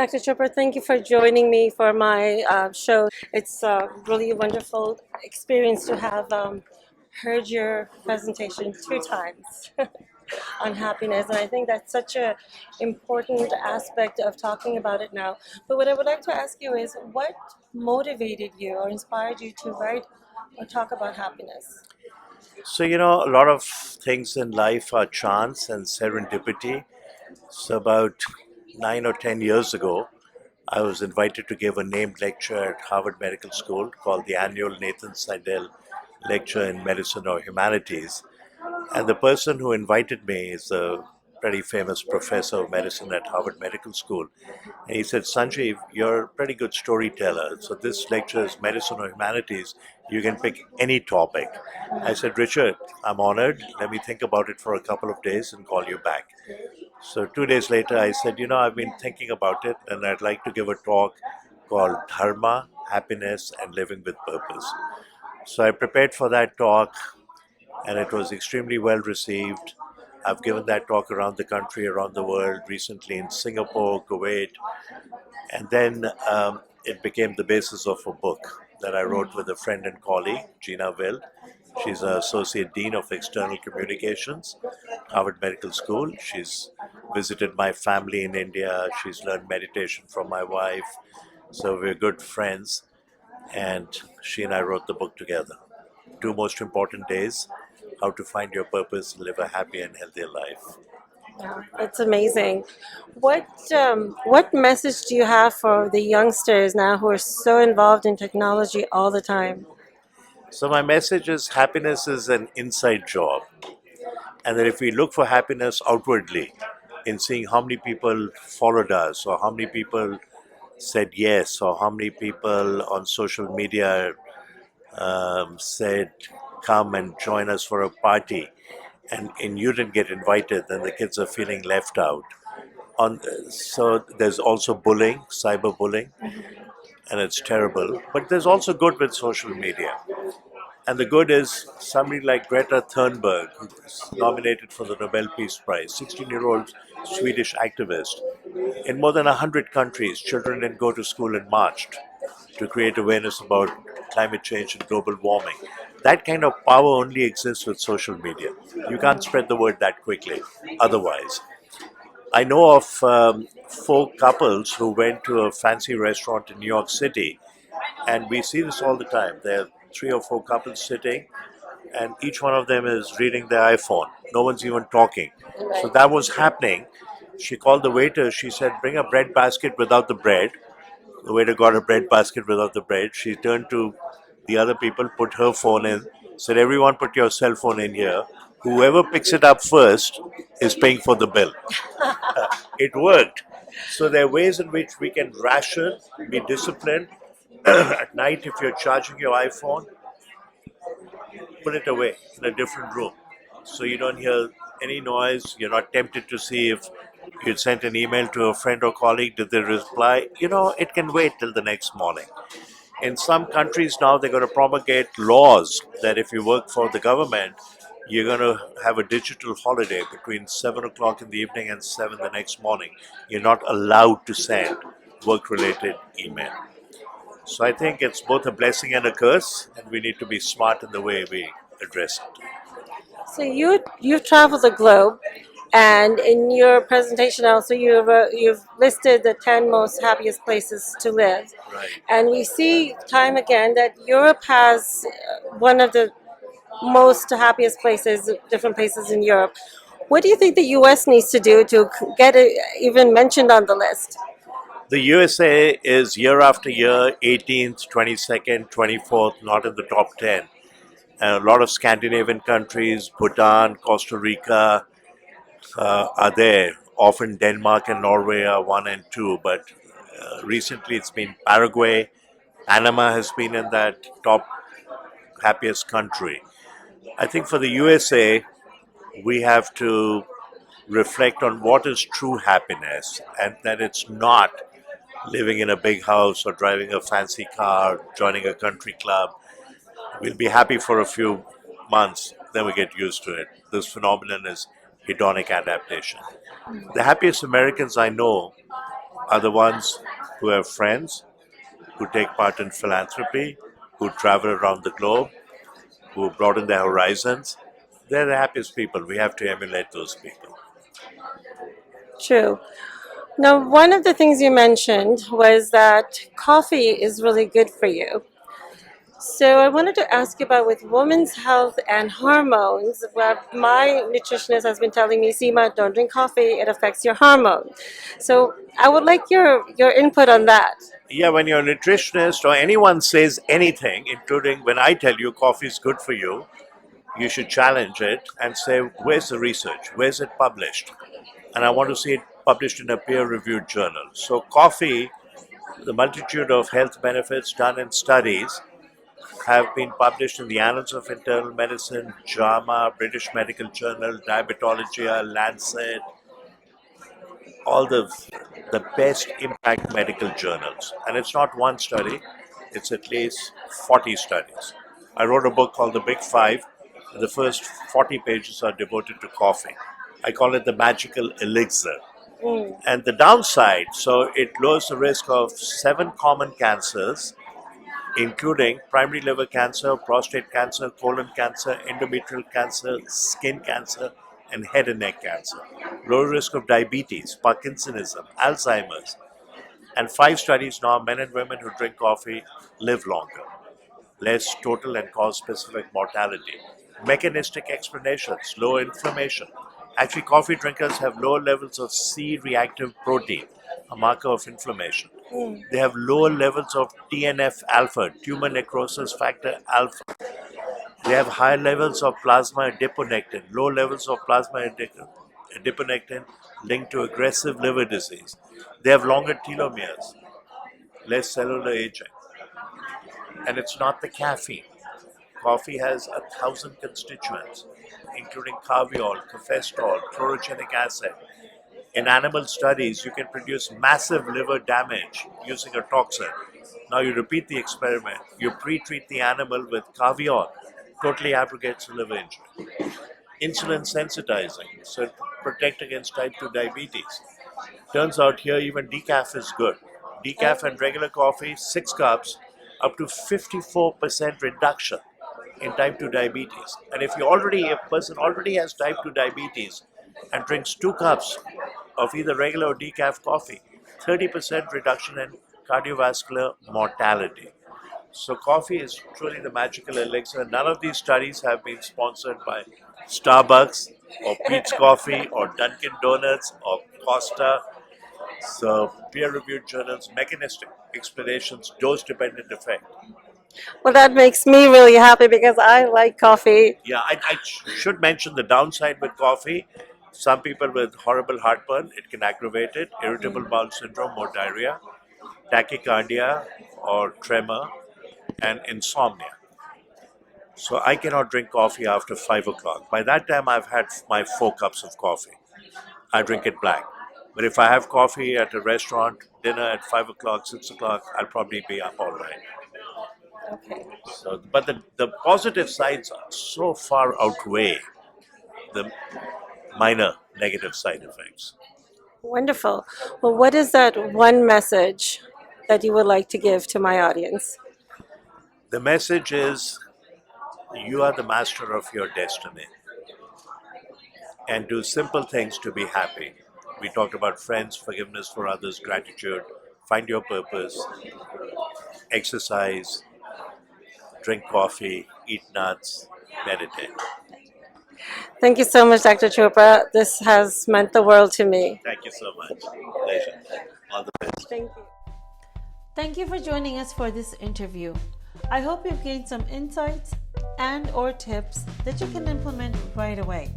Dr. Chopra, thank you for joining me for my show. It's really a wonderful experience to have heard your presentation 2 times on happiness, and I think that's such a important aspect of talking about it now. But what I would like to ask you is, what motivated you or inspired you to write or talk about happiness? So, a lot of things in life are chance and serendipity. So, about 9 or 10 years ago, I was invited to give a named lecture at Harvard Medical School called the annual Nathan Seidel Lecture in Medicine or Humanities. And the person who invited me is a pretty famous professor of medicine at Harvard Medical School. And he said, Sanjeev, you're a pretty good storyteller. So this lecture is medicine or humanities. You can pick any topic. I said, Richard, I'm honored. Let me think about it for a couple of days and call you back. So 2 days later, I said, I've been thinking about it and I'd like to give a talk called Dharma, Happiness, and Living with Purpose. So I prepared for that talk and it was extremely well received. I've given that talk around the country, around the world, recently in Singapore, Kuwait, and then it became the basis of a book that I wrote with a friend and colleague, Gina Will. She's an Associate Dean of External Communications, Harvard Medical School. She's visited my family in India. She's learned meditation from my wife. So we're good friends. And she and I wrote the book together. 2 most important days: how to find your purpose, live a happy and healthier life. Yeah, it's amazing. What message do you have for the youngsters now who are so involved in technology all the time? So my message is happiness is an inside job. And that if we look for happiness outwardly, in seeing how many people followed us, or how many people said yes, or how many people on social media said, come and join us for a party, and you didn't get invited, then the kids are feeling left out. So there's also bullying, cyberbullying, and it's terrible. But there's also good with social media. And the good is somebody like Greta Thunberg, who's nominated for the Nobel Peace Prize, 16-year-old Swedish activist. In more than 100 countries, children didn't go to school and marched to create awareness about climate change and global warming. That kind of power only exists with social media. You can't spread the word that quickly otherwise. I know of 4 couples who went to a fancy restaurant in New York City, and we see this all the time. There are 3 or 4 couples sitting, and each one of them is reading their iPhone. No one's even talking. So that was happening. She called the waiter. She said, bring a bread basket without the bread. The waiter got a bread basket without the bread. She turned to the other people, put her phone in, said, everyone put your cell phone in here. Whoever picks it up first is paying for the bill. It worked. So there are ways in which we can ration, be disciplined. At night, if you're charging your iPhone, put it away in a different room so you don't hear any noise. You're not tempted to see if you'd sent an email to a friend or colleague, did they reply? It can wait till the next morning. In some countries now, they're going to promulgate laws that if you work for the government, you're going to have a digital holiday between 7 o'clock in the evening and 7 the next morning. You're not allowed to send work-related email. So I think it's both a blessing and a curse, and we need to be smart in the way we address it. So you've traveled the globe, and in your presentation also you've listed the 10 most happiest places to live, Right. and we see time again that Europe has one of the most happiest places, different places in Europe. What do you think the U.S. needs to do to get it even mentioned on the list? The USA is year after year 18th, 22nd, 24th, not in the top 10. And a lot of Scandinavian countries, Bhutan, Costa Rica, are there. Often Denmark and Norway are 1 and 2, but recently it's been Paraguay. Panama has been in that top happiest country. I think for the USA, we have to reflect on what is true happiness, and that it's not living in a big house or driving a fancy car, joining a country club. We'll be happy for a few months, then we get used to it. This phenomenon is hedonic adaptation. The happiest Americans I know are the ones who have friends, who take part in philanthropy, who travel around the globe, who broaden their horizons. They're the happiest people. We have to emulate those people. True. Now, one of the things you mentioned was that coffee is really good for you. So I wanted to ask you about with women's health and hormones, where my nutritionist has been telling me, Seema, don't drink coffee, it affects your hormones. So I would like your input on that. Yeah, when your nutritionist or anyone says anything, including when I tell you coffee is good for you, you should challenge it and say, where's the research? Where's it published? And I want to see it published in a peer-reviewed journal. So coffee, the multitude of health benefits done in studies have been published in the Annals of Internal Medicine, JAMA, British Medical Journal, Diabetologia, Lancet, all the best impact medical journals. And it's not one study, it's at least 40 studies. I wrote a book called The Big Five. The first 40 pages are devoted to coffee. I call it the magical elixir. And the downside, so it lowers the risk of 7 common cancers, including primary liver cancer, prostate cancer, colon cancer, endometrial cancer, skin cancer, and head and neck cancer. Low risk of diabetes, Parkinsonism, Alzheimer's. And 5 studies now, men and women who drink coffee live longer, less total and cause-specific mortality. Mechanistic explanations, low inflammation. Actually, coffee drinkers have lower levels of C-reactive protein, a marker of inflammation. They have lower levels of TNF alpha, tumor necrosis factor alpha. They have high levels of plasma adiponectin, low levels of plasma adiponectin linked to aggressive liver disease. They have longer telomeres, less cellular aging. And it's not the caffeine. Coffee has 1,000 constituents, including carviol, cafestrol, chlorogenic acid. In animal studies, you can produce massive liver damage using a toxin. Now you repeat the experiment. You pre-treat the animal with carviol, totally abrogates the liver injury. Insulin sensitizing, so it protects against type 2 diabetes. Turns out here even decaf is good. Decaf and regular coffee, 6 cups, up to 54% reduction in type 2 diabetes. And if a person already has type 2 diabetes and drinks 2 cups of either regular or decaf coffee, 30% reduction in cardiovascular mortality. So coffee is truly the magical elixir. None of these studies have been sponsored by Starbucks or Pete's Coffee or Dunkin' Donuts or Costa. So peer-reviewed journals, mechanistic explanations, dose-dependent effect. Well, that makes me really happy because I like coffee. Yeah, I should mention the downside with coffee. Some people with horrible heartburn, it can aggravate it, irritable bowel syndrome, more diarrhea, tachycardia or tremor, and insomnia. So I cannot drink coffee after 5 o'clock. By that time, I've had my 4 cups of coffee. I drink it black. But if I have coffee at a restaurant, dinner at 5 o'clock, 6 o'clock, I'll probably be up all night. Okay. So, but the positive sides so far outweigh the minor negative side effects. Wonderful. Well, what is that one message that you would like to give to my audience? The message is you are the master of your destiny and do simple things to be happy. We talked about friends, forgiveness for others, gratitude, find your purpose, exercise, drink coffee, eat nuts, meditate. Thank you so much, Dr. Chopra. This has meant the world to me. Thank you so much. Pleasure. All the best. Thank you. Thank you for joining us for this interview. I hope you've gained some insights and/or tips that you can implement right away.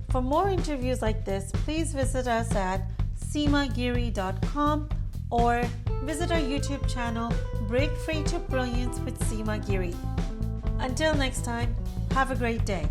For more interviews like this, please visit us at seemagiri.com or visit our YouTube channel, Break Free to Brilliance with Seema Giri. Until next time, have a great day.